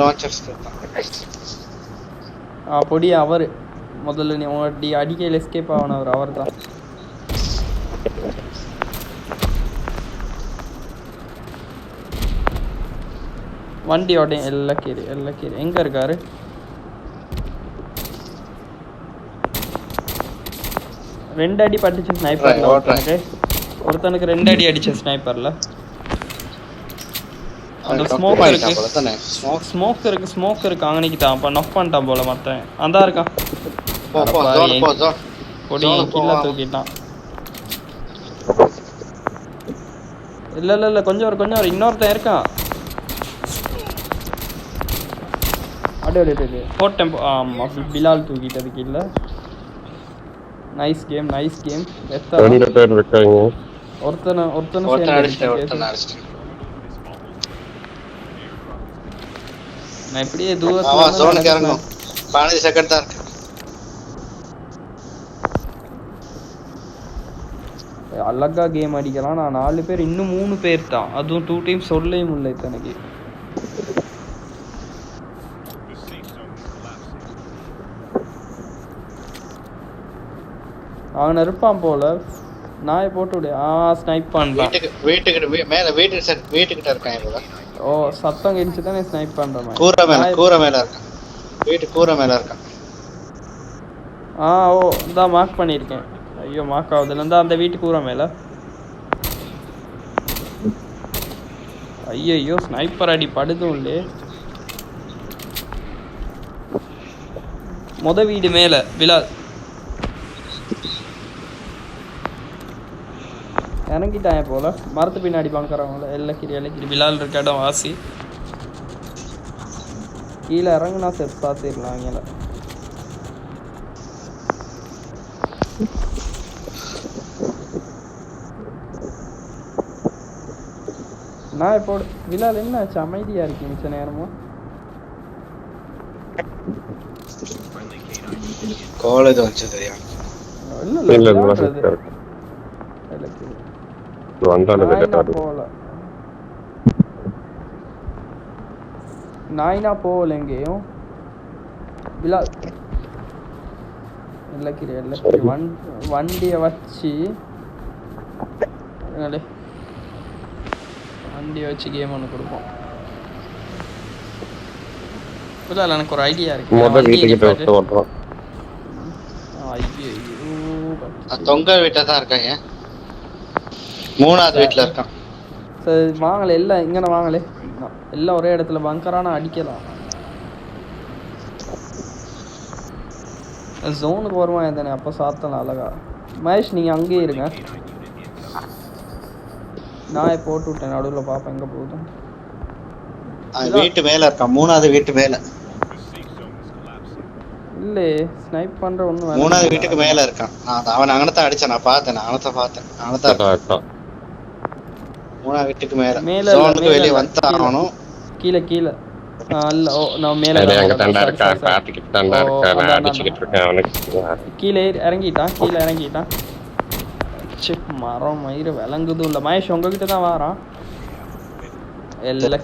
Launchers தான். பொடி அவர் முதல்ல நீ அடிக்கையில் எஸ்கேப் ஆகணும் அவர் தான். வண்டியோட எல்லாக்கீரி எங்க இருக்காரு? ரெண்டு அடி பட்டுச்சு ஸ்னைப்பர்ல. ஒருத்தனுக்கு 2 அடி அடிச்ச ஸ்னைப்பர்ல. அந்த ஸ்மோக் இருக்கு அங்கனைக்கு தான். அப்ப நஃப் பண்ணிட்டான் போல மத்தன். அந்தா இருக்கான். பொடி கில்ல தூக்கிட்டான். இல்ல கொஞ்சம் இன்னொருத்தன் இருக்கான். அடே போட்டேன். ஆமா பிலால் தூக்கிட்டதுக்கு இல்ல. Nice game. ரெண்டு பேர் இருக்காங்க. ஒருத்தனை அடிச்சிட்டேன். நான் இப்படியே தூரத்துல ஜோனுக்கு இறங்கும். 15 செகண்ட் தான் இருக்கு. அழகா கேம் அடிக்கலாம். நான் 4 பேர், இன்னும் 3 பேர் தான். அதுவும் 2 டீம் சொல்லவே முடியல இத்தனைக்கு. அவன் இருப்பான் போல. நாயை போட்டு விடு. ஸ்னைப் பண்றான். வீட்டுக்கிட்ட இருக்கான் இவங்க. ஓ சத்தம் கேட்டுச்சு தானே ஸ்னைப் பண்றேன். கூரை மேல இருக்கான். வீட்டு கூரை மேல இருக்கான். ஓ இந்த மார்க் பண்ணிருக்கேன். ஐயோ மார்க் ஆகுதுல. இருந்தா அந்த வீட்டு கூரை மேல. ஐயோ ஸ்னைப்பர் அடி படுதும் இல்லே. வீடு மேல பிலால் இறங்கிட்டான் போல. மரத்து பின்னாடி பாக்குறவங்கள எல்லக்கிரி பிலால் இருக்க இடம் வாசி. கீழே இறங்குனா செப் பார்த்துடலாம். அவங்கள நான் இப்போ பிலால் என்ன ஆச்சு? அமைதியா இருக்கு மிச்ச நேரமா. காலேஜ் வந்து தெரியா? இல்ல நாயினா போகல எங்கேயும். வண்டிய வச்சு கேம் ஒன்று கொடுப்போம். எனக்கு ஒரு ஐடியா இருக்கு. தொங்க வீட்டை தான் இருக்காங்க. 3வது வீட்டுல இருக்கான். சரி வாங்கல எல்லாம் இங்கே வாங்கலே. எல்லாம் ஒரே இடத்துல பங்கரான அடிக்கலாம். ஜோனுக்கு வருவான் தானே அப்போ சாத்தலாம் அழகா. மகேஷ் நீங்கள் அங்கேயே இருங்க. நான் போட்டு விட்டேன். நடுவில் பார்ப்பேன் எங்கே போகுது. வீட்டு மேல இருக்கான். 3வது வீட்டு மேல இல்ல ஸ்னைப் பண்ற ஒண்ணு. 3வது வீட்டுக்கு மேல இருக்கான். அவன் அங்கனதான் அடிச்சான். நான் பார்த்தேன். அவனதான் இருக்கான். 3வது வீட்டுக்கு மேல. ஜோனுக்கு வெளிய வந்தானோ. கீழ அல்ல. நான் மேல அங்க தண்டா இருக்கா. பாத்துக்கிட்டு தண்டா இருக்கா. நான் அடிச்சிட்டு இருக்கேன். அவனுக்கு கீழே இறங்கிட்டான். செக் மரம் மயிறு விளங்குது இல்ல. மகேஷ் உங்ககிட்ட தான் வாரான். எல்லாம்